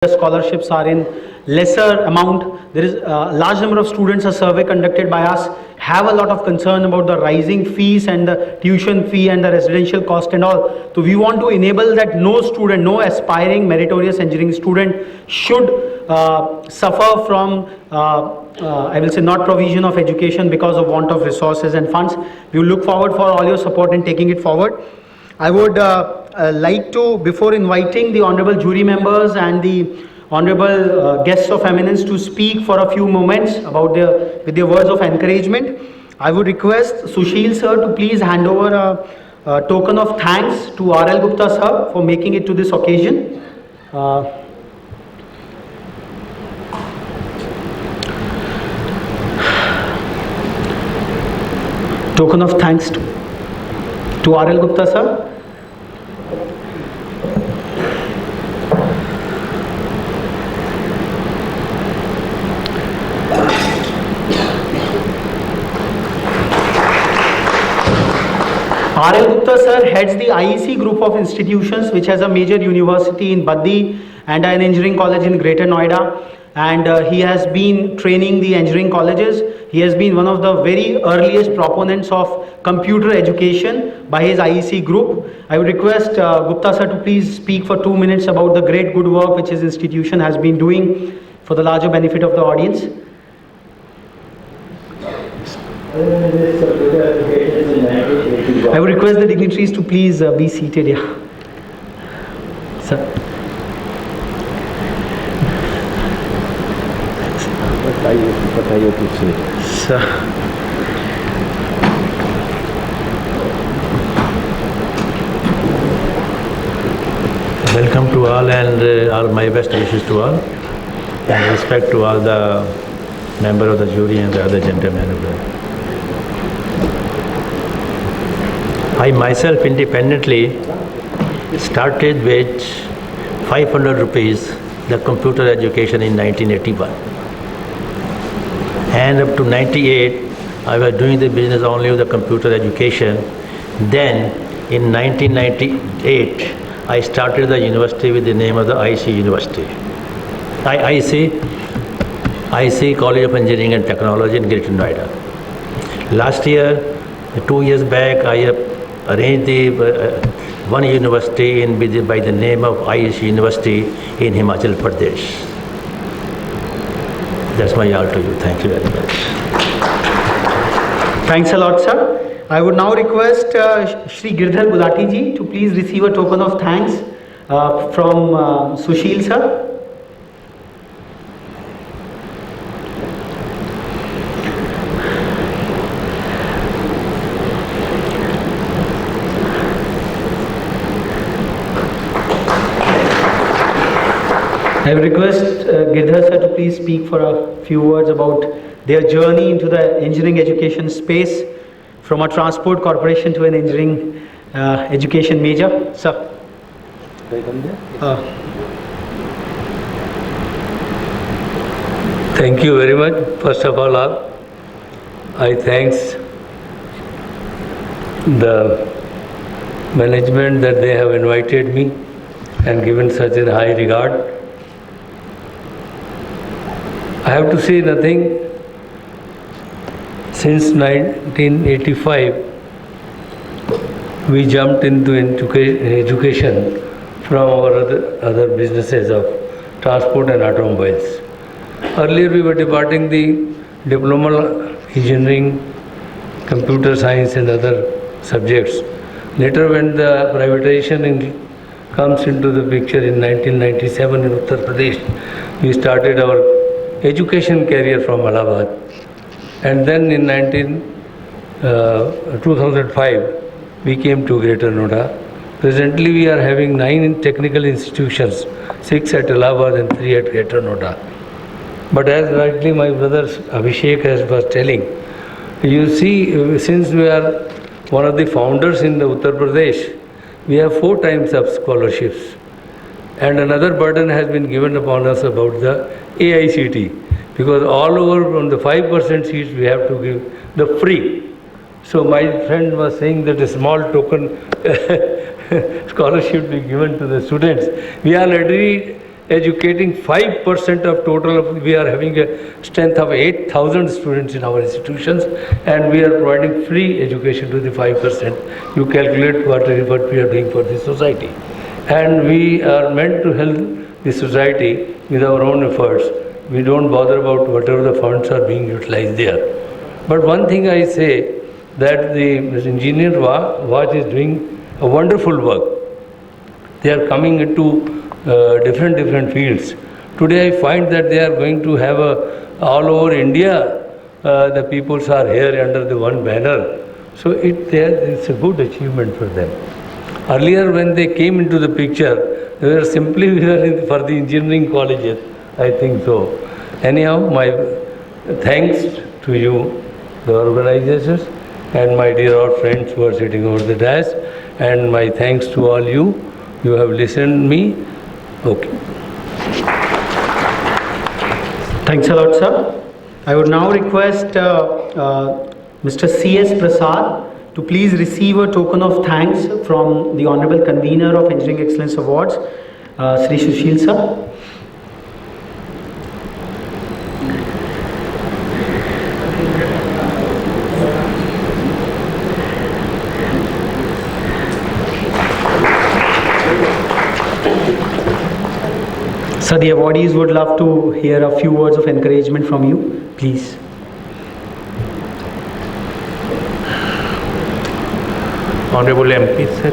the scholarships are in lesser amount. There is a large number of students. A survey conducted by us have a lot of concern about the rising fees and the tuition fee and the residential cost and all. So we want to enable that no student, no aspiring meritorious engineering student should suffer from I will say not provision of education because of want of resources and funds. We will look forward for all your support in taking it forward. I would like to, before inviting the honorable jury members and the honorable guests of eminence to speak for a few moments about with their words of encouragement, I would request Sushil sir to please hand over a token of thanks to R.L. Gupta sir for making it to this occasion. Token of thanks to R.L. Gupta sir. R.L. Gupta sir heads the IEC group of institutions which has a major university in Baddi and an engineering college in Greater Noida, and he has been training the engineering colleges. He has been one of the very earliest proponents of computer education by his IEC group. I would request Gupta sir to please speak for 2 minutes about the great good work which his institution has been doing for the larger benefit of the audience. I would request the dignitaries to please be seated here. Sir. Sir. Welcome to all, and all my best wishes to all, and respect to all the members of the jury and the other gentlemen. I myself independently started with 500 rupees the computer education in 1981, and up to 98 I was doing the business only of the computer education. Then in 1998 I started the university with the name of the IC University, IC College of Engineering and Technology in Greater Noida. Last year, 2 years back, I arranged the one university by the name of IEC University in Himachal Pradesh. That's my all to you. Thank you very much. Thanks a lot, sir. I would now request Shri Girdhar Gulati ji to please receive a token of thanks from Sushil sir. I would request Girdhar sir to please speak for a few words about their journey into the engineering education space from a transport corporation to an engineering education major. Sir. Thank you very much. First of all, I thanks the management that they have invited me and given such a high regard. I have to say nothing. Since 1985, we jumped into education from our other businesses of transport and automobiles. Earlier we were departing the diploma engineering, computer science and other subjects. Later when the privatization comes into the picture in 1997 in Uttar Pradesh, we started our education career from Allahabad, and then in 2005 we came to Greater Noida. Presently we are having 9 technical institutions, 6 at Allahabad and 3 at Greater Noida. But as rightly my brother Abhishek was telling, you see, since we are one of the founders in the Uttar Pradesh, we have 4 times of scholarships. And another burden has been given upon us about the AICT, because all over on the 5% seats we have to give the free. So my friend was saying that a small token scholarship be given to the students. We are already educating 5% of total of, we are having a strength of 8,000 students in our institutions, and we are providing free education to the 5%. You calculate what we are doing for the society. And we are meant to help the society with our own efforts. We don't bother about whatever the funds are being utilized there. But one thing I say, that the engineer watch is doing a wonderful work. They are coming into different fields. Today I find that they are going to have all over India, the peoples are here under the one banner. So it's a good achievement for them. Earlier when they came into the picture, they were simply for the engineering colleges, I think so. Anyhow, my thanks to you, the organizers, and my dear old friends who are sitting over the dais, and my thanks to all you. You have listened me. Okay. Thanks a lot, sir. I would now request Mr. C.S. Prasad to please receive a token of thanks from the Honorable Convener of Engineering Excellence Awards, Sri Sushil sir. Sir, the awardees would love to hear a few words of encouragement from you, please. Honorable MP Sir,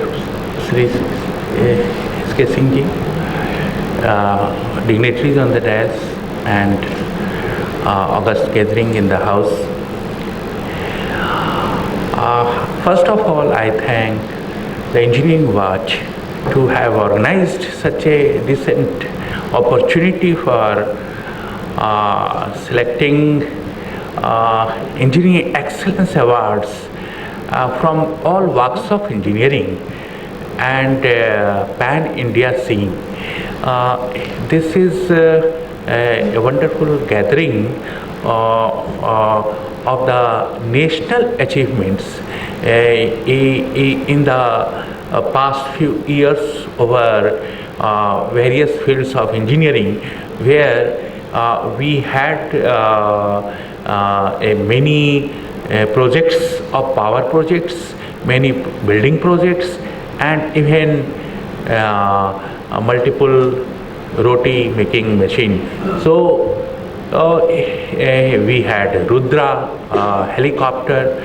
Sri S.K. Singh ji, dignitaries on the dais and august gathering in the house. First of all, I thank the Engineering Watch to have organized such a decent opportunity for selecting Engineering Excellence Awards from all walks of engineering and pan-India scene. This is a wonderful gathering of the national achievements in the past few years over various fields of engineering, where we had many projects of power projects, many building projects, and even multiple roti making machine. So we had Rudra, helicopter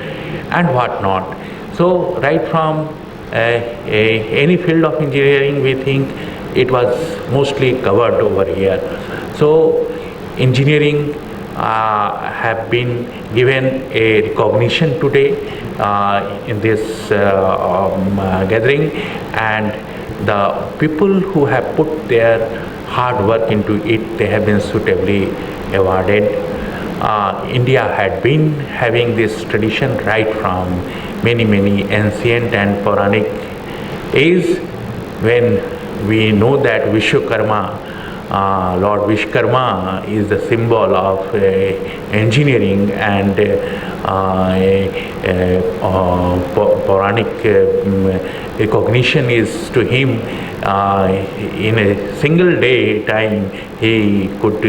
and whatnot. So right from any field of engineering, we think it was mostly covered over here. So engineering have been given a recognition today in this gathering, and the people who have put their hard work into it, they have been suitably awarded. India had been having this tradition right from many ancient and Puranic age, when we know that Vishwakarma, Lord Vishwakarma is the symbol of engineering, and Puranic recognition is to him. In a single day time he could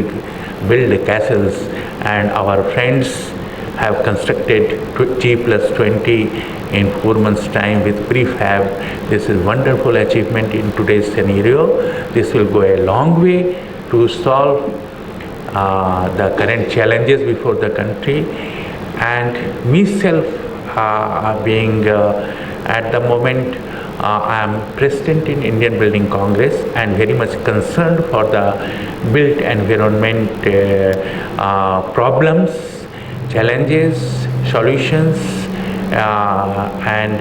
build castles, and our friends have constructed G+20 in 4 months' time with prefab. This is wonderful achievement in today's scenario. This will go a long way to solve the current challenges before the country. And myself, being at the moment I am president in Indian Building Congress and very much concerned for the built environment problems, challenges, solutions, and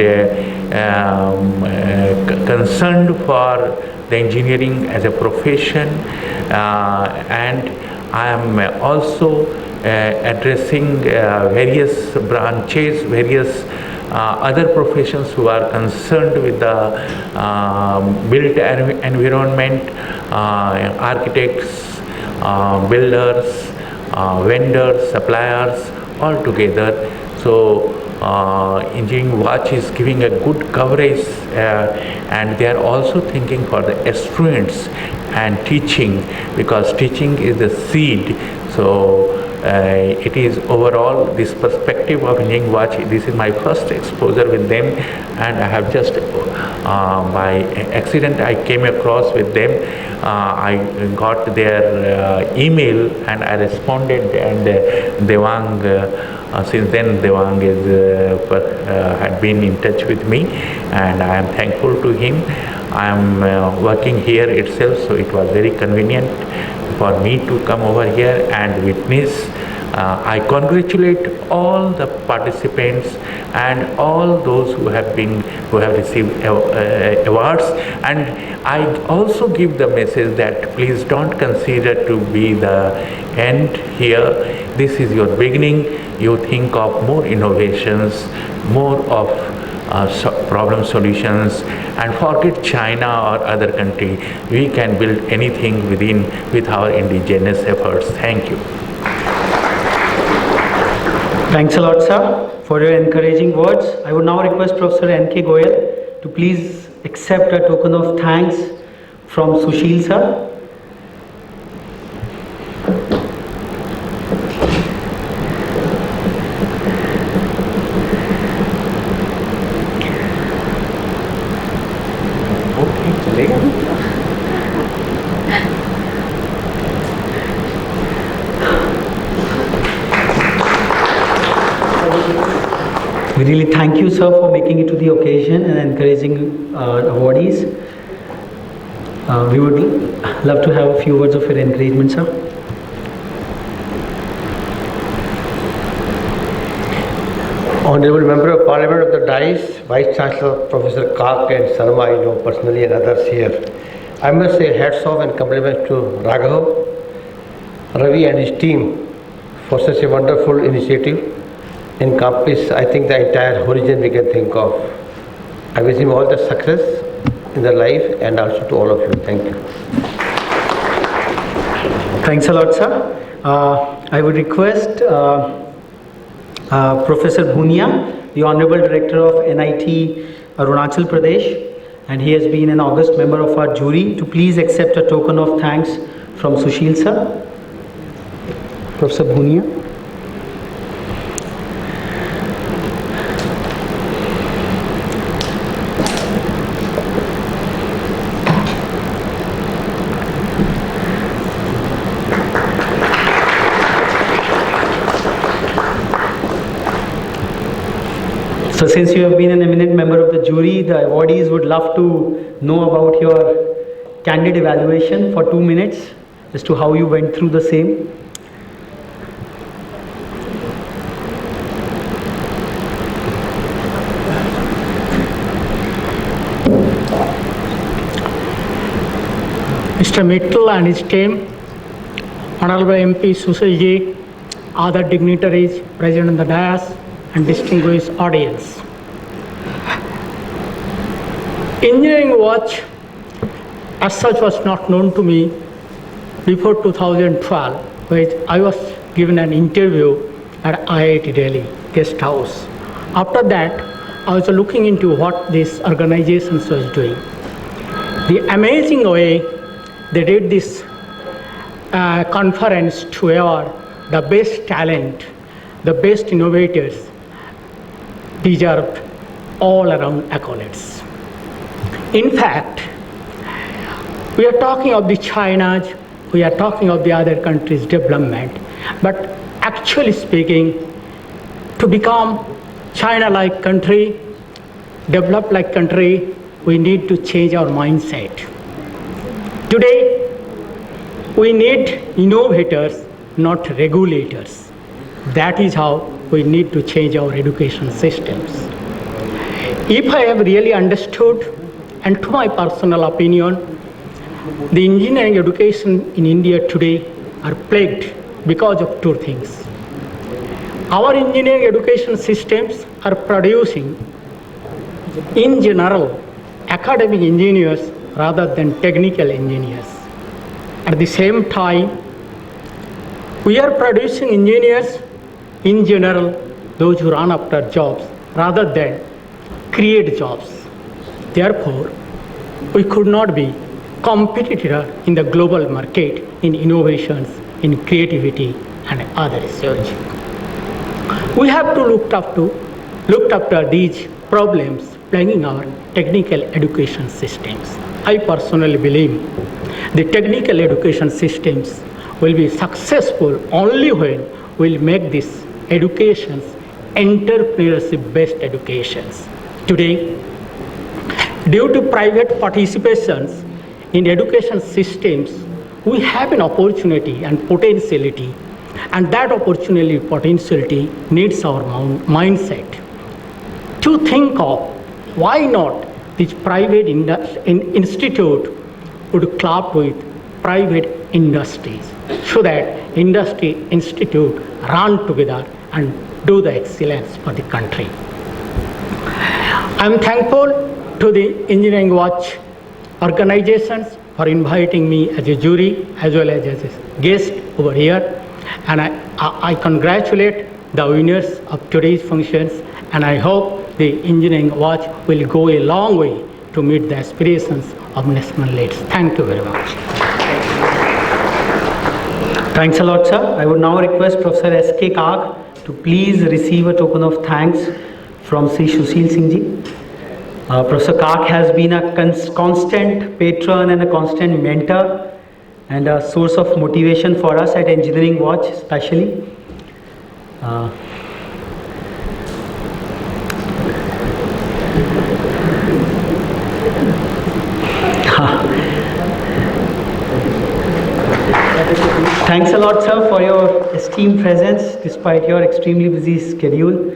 concerned for the engineering as a profession, and I am also addressing various branches, various other professions who are concerned with the built environment, architects, builders, vendors, suppliers, all together. So Engineering Watch is giving a good coverage, and they are also thinking for the students and teaching, because teaching is the seed. So it is overall this perspective of Engineering Watch. This is my first exposure with them, and I have just by accident I came across with them. I got their email and I responded, and Devang, since then Devang is had been in touch with me, and I am thankful to him. I am working here itself, so it was very convenient for me to come over here and witness. I congratulate all the participants and all those who have received awards, and I also give the message that please don't consider to be the end here. This is your beginning. You think of more innovations, more of problem solutions, and forget China or other country. We can build anything with our indigenous efforts. Thank you. Thanks a lot, sir, for your encouraging words. I would now request Professor N.K. Goyal to please accept a token of thanks from Sushil, sir. We really thank you, sir, for making it to the occasion and encouraging awardees. We would love to have a few words of your encouragement, sir. Honorable Member of Parliament of the Dice, Vice Chancellor Professor Kak and Sarma, I know personally, and others here. I must say hats off and compliments to Raghav, Ravi and his team for such a wonderful initiative. Encompass, I think, the entire horizon we can think of. I wish him all the success in their life, and also to all of you. Thank you. Thanks a lot, sir. I would request Professor Bhunia, the Honorable Director of NIT Arunachal Pradesh, and he has been an august member of our jury, to please accept a token of thanks from Sushil, sir. Professor Bhunia. So since you have been an eminent member of the jury, the awardees would love to know about your candid evaluation for 2 minutes as to how you went through the same. Mr. Mittal and his team, Honorable MP Sushilji, other dignitaries present on the dais, and distinguished audience. Engineering Watch as such was not known to me before 2012, where I was given an interview at IIT Delhi guest house. After that, I was looking into what this organization was doing. The amazing way they did this conference to award the best talent, the best innovators, deserved all around accolades. In fact, we are talking of the China's, we are talking of the other countries' development, but actually speaking, to become China-like country, developed like country, we need to change our mindset. Today, we need innovators, not regulators. That is how we need to change our education systems. If I have really understood, and to my personal opinion, the engineering education in India today are plagued because of two things. Our engineering education systems are producing, in general, academic engineers rather than technical engineers. At the same time, we are producing engineers in general those who run after jobs rather than create jobs. Therefore, we could not be competitor in the global market in innovations, in creativity and other research. We have to look after these problems plaguing our technical education systems. I personally believe the technical education systems will be successful only when we'll make these educations entrepreneurship-based educations. Today, due to private participations in education systems, we have an opportunity and potentiality, and that opportunity potentiality needs our mindset to think of why not this private institute would club with private industries so that industry institute run together and do the excellence for the country. I am thankful to the Engineering Watch organizations for inviting me as a jury as well as a guest over here, and I congratulate the winners of today's functions, and I hope the Engineering Watch will go a long way to meet the aspirations of national leaders. Thank you very much. Thanks a lot, sir. I would now request Professor S.K. Kak to please receive a token of thanks from Sri Sushil Singh Ji. Professor Kak has been a constant patron and a constant mentor and a source of motivation for us at Engineering Watch especially. Thanks a lot, sir, for your esteemed presence despite your extremely busy schedule.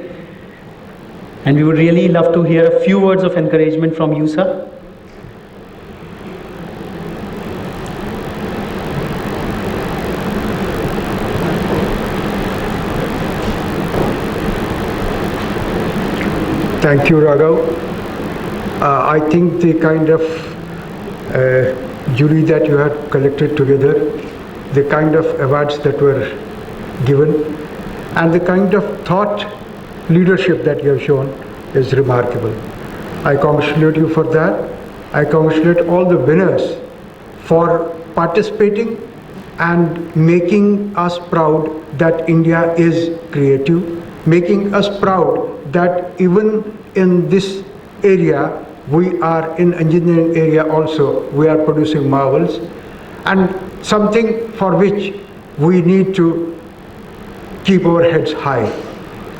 And we would really love to hear a few words of encouragement from you, sir. Thank you, Raghav. I think the kind of jury that you had collected together, the kind of awards that were given, and the kind of thought leadership that you have shown is remarkable. I congratulate you for that. I congratulate all the winners for participating and making us proud that India is creative, making us proud that even in this area, we are in engineering area also, we are producing marvels, and something for which we need to keep our heads high.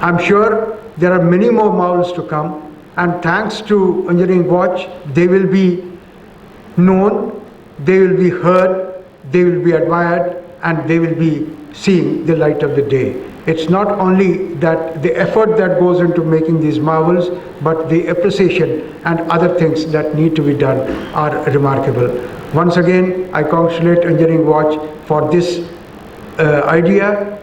I'm sure there are many more marvels to come, and thanks to Engineering Watch, they will be known, they will be heard, they will be admired, and they will be seeing the light of the day. It's not only that the effort that goes into making these marvels, but the appreciation and other things that need to be done are remarkable. Once again, I congratulate Engineering Watch for this idea.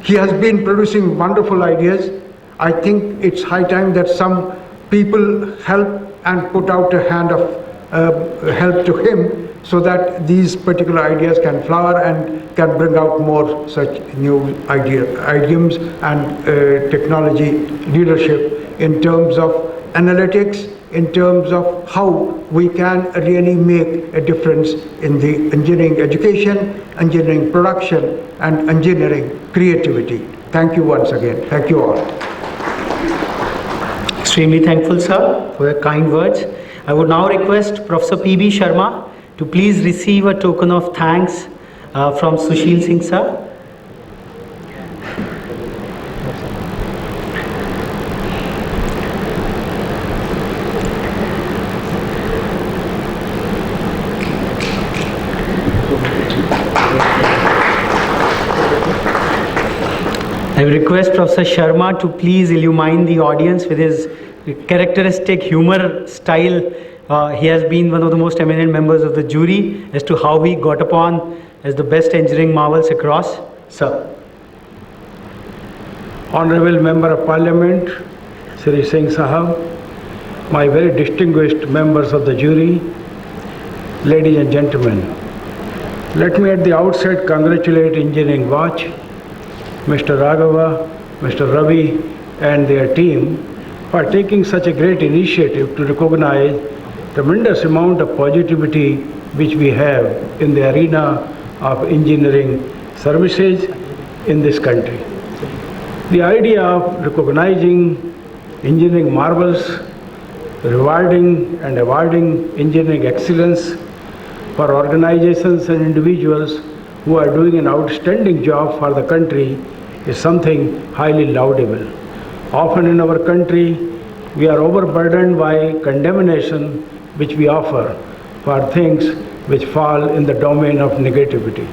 He has been producing wonderful ideas. I think it's high time that some people help and put out a hand of help to him so that these particular ideas can flower and can bring out more such new idioms and technology leadership in terms of analytics, in terms of how we can really make a difference in the engineering education, engineering production, and engineering creativity. Thank you once again. Thank you all. Extremely thankful, sir, for your kind words. I would now request Professor P.B. Sharma to please receive a token of thanks from Sushil Singh, sir. I will request Professor Sharma to please illumine the audience with his characteristic humor style. He has been one of the most eminent members of the jury as to how he got upon as the best engineering marvels across. Sir. Honorable Member of Parliament, Sri Singh Sahab, my very distinguished members of the jury, ladies and gentlemen, let me at the outset congratulate Engineering Watch, Mr. Raghava, Mr. Ravi, and their team for taking such a great initiative to recognize tremendous amount of positivity which we have in the arena of engineering services in this country. The idea of recognizing engineering marvels, rewarding and awarding engineering excellence for organizations and individuals who are doing an outstanding job for the country is something highly laudable. Often in our country, we are overburdened by condemnation which we offer for things which fall in the domain of negativity.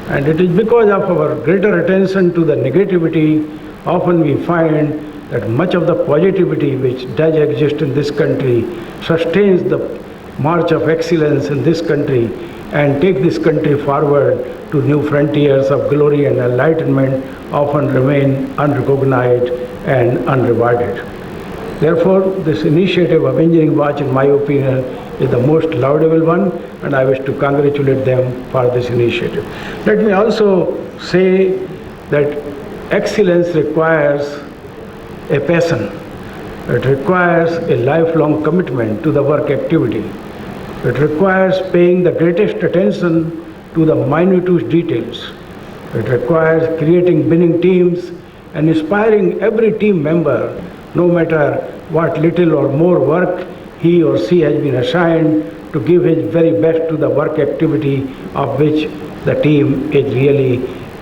And it is because of our greater attention to the negativity, often we find that much of the positivity which does exist in this country sustains the march of excellence in this country and take this country forward to new frontiers of glory and enlightenment often remain unrecognized and unrewarded. Therefore, this initiative of Engineering Watch, in my opinion, is the most laudable one, and I wish to congratulate them for this initiative. Let me also say that excellence requires a passion. It requires a lifelong commitment to the work activity. It requires paying the greatest attention to the minutest details. It requires creating winning teams and inspiring every team member, no matter what little or more work he or she has been assigned, to give his very best to the work activity of which the team is really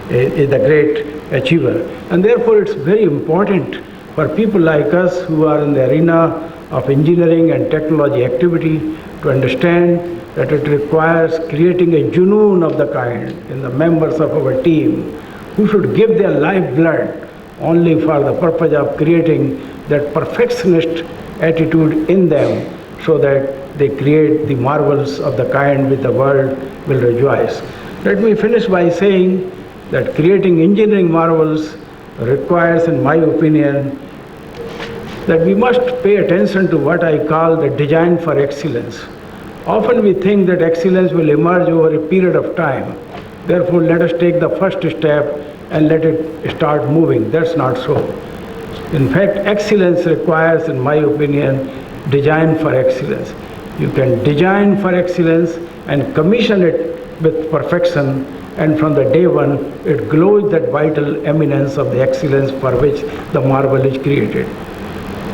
the great achiever. And therefore it's very important for people like us who are in the arena of engineering and technology activity to understand that it requires creating a junoon of the kind in the members of our team who should give their lifeblood only for the purpose of creating that perfectionist attitude in them so that they create the marvels of the kind which the world will rejoice. Let me finish by saying that creating engineering marvels requires, in my opinion, that we must pay attention to what I call the design for excellence. Often we think that excellence will emerge over a period of time. Therefore, let us take the first step and let it start moving. That's not so. In fact, excellence requires, in my opinion, design for excellence. You can design for excellence and commission it with perfection, and from the day one, it glows that vital eminence of the excellence for which the marvel is created.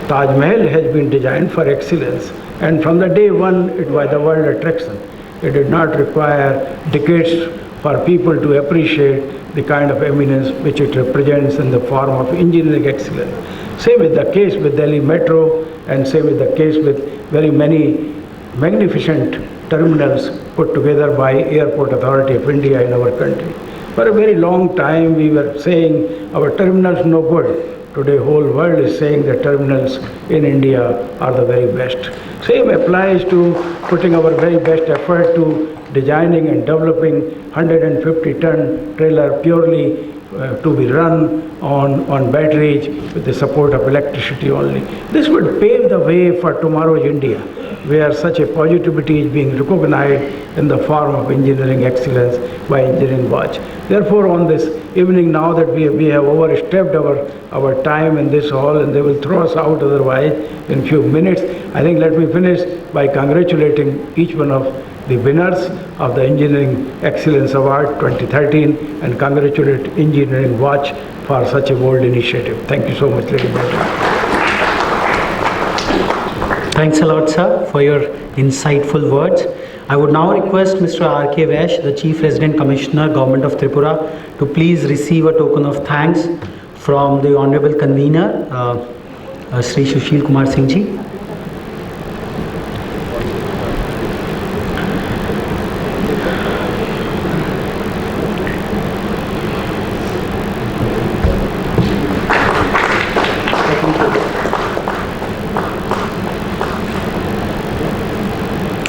Taj Mahal has been designed for excellence, and from the day one, it was the world attraction. It did not require decades for people to appreciate the kind of eminence which it represents in the form of engineering excellence. Same is the case with Delhi Metro, and same is the case with very many magnificent terminals put together by Airport Authority of India in our country. For a very long time we were saying our terminals no good. Today whole world is saying that terminals in India are the very best. Same applies to putting our very best effort to designing and developing 150-ton trailer purely to be run on batteries with the support of electricity only. This would pave the way for tomorrow's India, where such a positivity is being recognized in the form of engineering excellence by Engineering Watch. Therefore, on this evening, now that we have overstepped our time in this hall and they will throw us out otherwise in few minutes, I think let me finish by congratulating each one of the winners of the Engineering Excellence Award 2013 and congratulate Engineering Watch for such a bold initiative. Thank you so much, ladies and gentlemen. Thanks a lot, sir, for your insightful words. I would now request Mr. R.K. Vaish, the Chief Resident Commissioner, Government of Tripura, to please receive a token of thanks from the Honorable Convener, Sri Sushil Kumar Singh Ji.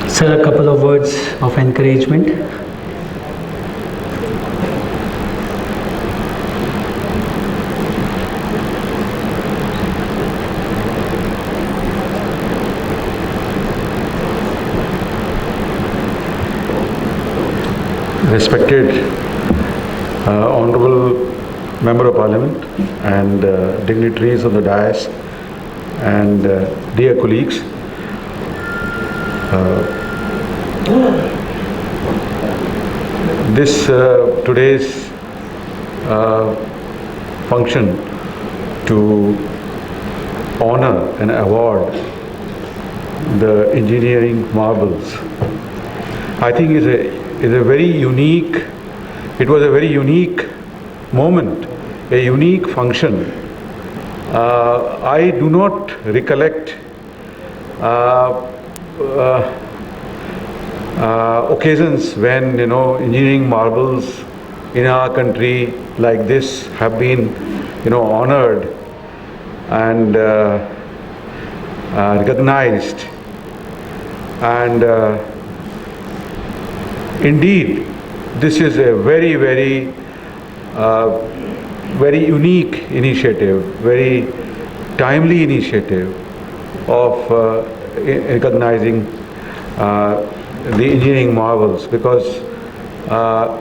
Sir, a couple of words of encouragement. Respected Honorable Member of Parliament and dignitaries on the dais and dear colleagues. This today's function to honor and award the engineering marvels, I think is a very unique. It was a very unique moment, a unique function. I do not recollect occasions when engineering marvels in our country like this have been honored and recognized, and indeed this is a very unique initiative, very timely initiative of recognizing the engineering marvels, because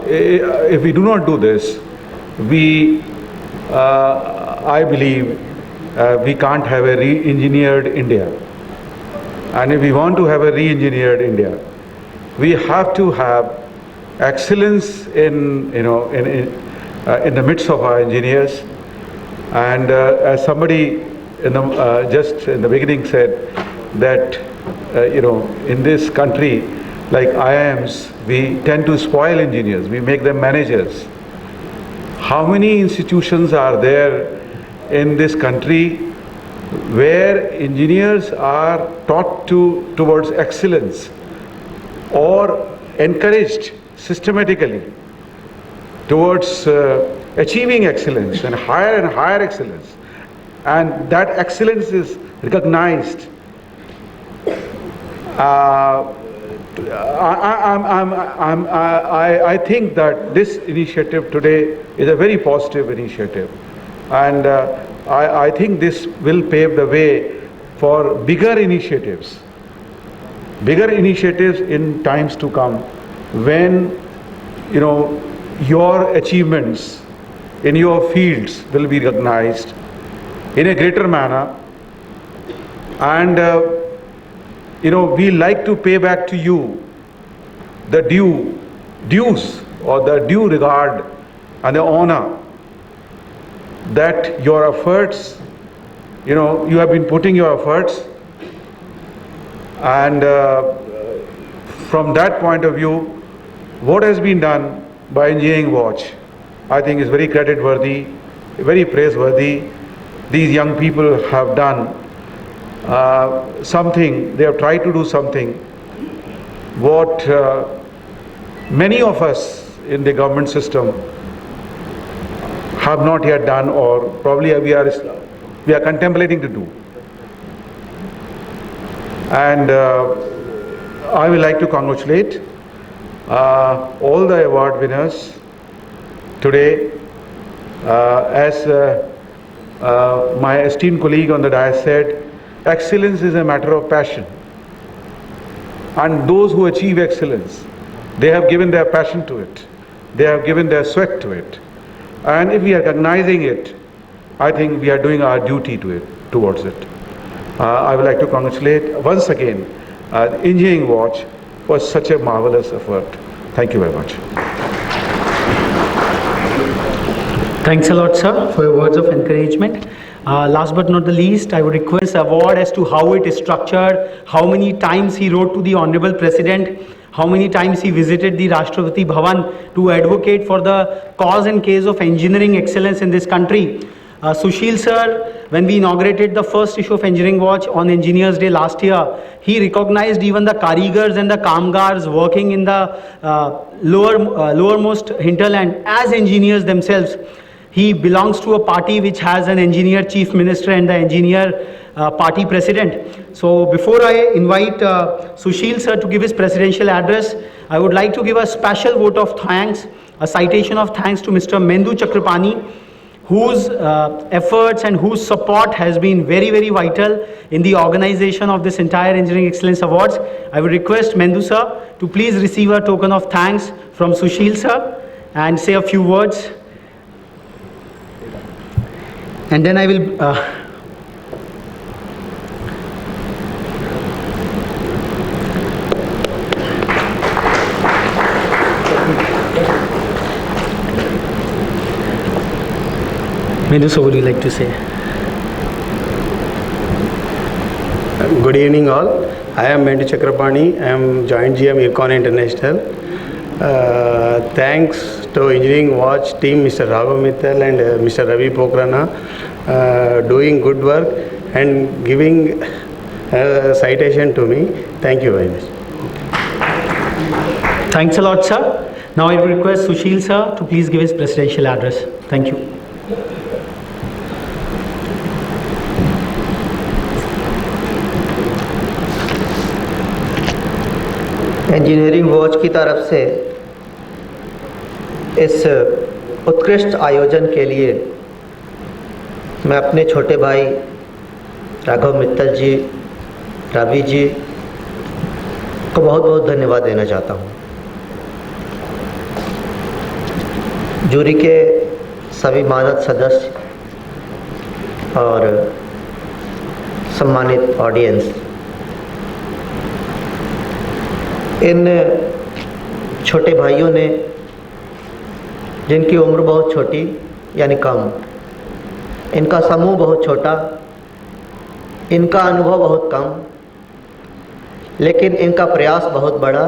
if we do not do this, I believe we can't have a re-engineered India. And if we want to have a re-engineered India, we have to have excellence in the midst of our engineers. And as somebody just in the beginning said, that in this country, like IIMs, we tend to spoil engineers, we make them managers. How many institutions are there in this country where engineers are taught towards excellence or encouraged systematically towards achieving excellence and higher excellence, and that excellence is recognized? I think that this initiative today is a very positive initiative, and I think this will pave the way for bigger initiatives in times to come, when your achievements in your fields will be recognized in a greater manner, and we like to pay back to you the dues or the due regard and the honor that your efforts, you have been putting your efforts, and from that point of view, what has been done by Engineering Watch, I think is very credit-worthy, very praiseworthy. These young people have done something, they have tried to do something what many of us in the government system have not yet done, or probably we are contemplating to do. And I would like to congratulate all the award winners today. As my esteemed colleague on the dais said, excellence is a matter of passion, and those who achieve excellence, they have given their passion to it, they have given their sweat to it, and if we are recognizing it, I think we are doing our duty towards it. I would like to congratulate once again Engineering Watch for such a marvelous effort. Thank you very much. Thanks a lot, sir, for your words of encouragement. Last but not the least, I would request the award as to how it is structured, how many times he wrote to the Honorable President, how many times he visited the Rashtrapati Bhavan to advocate for the cause and case of engineering excellence in this country. Sushil sir, when we inaugurated the first issue of Engineering Watch on Engineers Day last year, he recognized even the karigars and the kamgars working in the lowermost hinterland as engineers themselves. He belongs to a party which has an engineer chief minister and the engineer party president. So before I invite Sushil sir to give his presidential address, I would like to give a special vote of thanks, a citation of thanks to Mr. Mendu Chakrapani, whose efforts and whose support has been very, very vital in the organization of this entire Engineering Excellence Awards. I would request Mendu sir to please receive a token of thanks from Sushil sir and say a few words. And then I will Medu, so would you like to say? Good evening all. I am Mendu Chakrapani. I am Joint GM Econ International. Thanks to Engineering Watch team, Mr. Raghav Mittal and Mr. Ravi Pokrana, doing good work and giving citation to me. Thank you very much. Thanks a lot, sir. Now I will request Sushil sir to please give his presidential address. Thank you. Engineering watch की तरफ से इस उत्कृष्ट आयोजन के लिए मैं अपने छोटे भाई राघव मित्तल जी, रवि जी को बहुत बहुत धन्यवाद देना चाहता हूँ। जूरी के सभी मानद सदस्य और सम्मानित ऑडियंस, इन छोटे भाइयों ने, जिनकी उम्र बहुत छोटी यानी कम, इनका समूह बहुत छोटा, इनका अनुभव बहुत कम, लेकिन इनका प्रयास बहुत बड़ा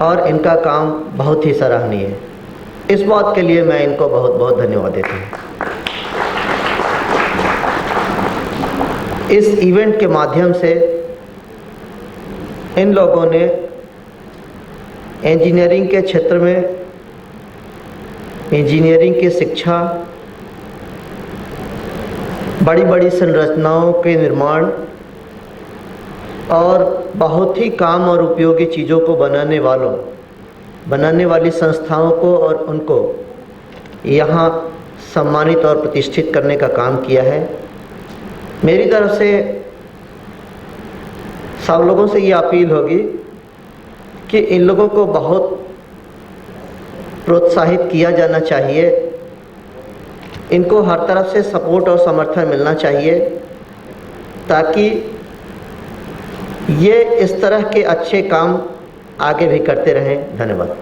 और इनका काम बहुत ही सराहनीय है। इस बात के लिए मैं इनको बहुत बहुत धन्यवाद देता हूँ। इस इवेंट के माध्यम से इन लोगों ने इंजीनियरिंग के क्षेत्र में इंजीनियरिंग की शिक्षा, बड़ी बड़ी संरचनाओं के निर्माण और बहुत ही काम और उपयोगी चीज़ों को बनाने वाली संस्थाओं को और उनको यहाँ सम्मानित और प्रतिष्ठित करने का काम किया है। मेरी तरफ से सब लोगों से ये अपील होगी कि इन लोगों को बहुत प्रोत्साहित किया जाना चाहिए, इनको हर तरफ से सपोर्ट और समर्थन मिलना चाहिए ताकि ये इस तरह के अच्छे काम आगे भी करते रहें। धन्यवाद।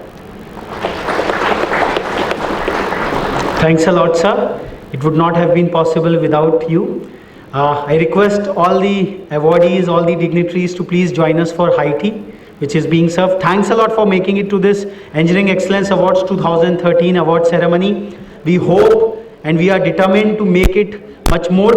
Thanks a lot, sir. It would not have been possible without you. I request all the awardees, all the dignitaries to please join us for high tea, which is being served. Thanks a lot for making it to this Engineering Excellence Awards 2013 award ceremony. We hope and we are determined to make it much more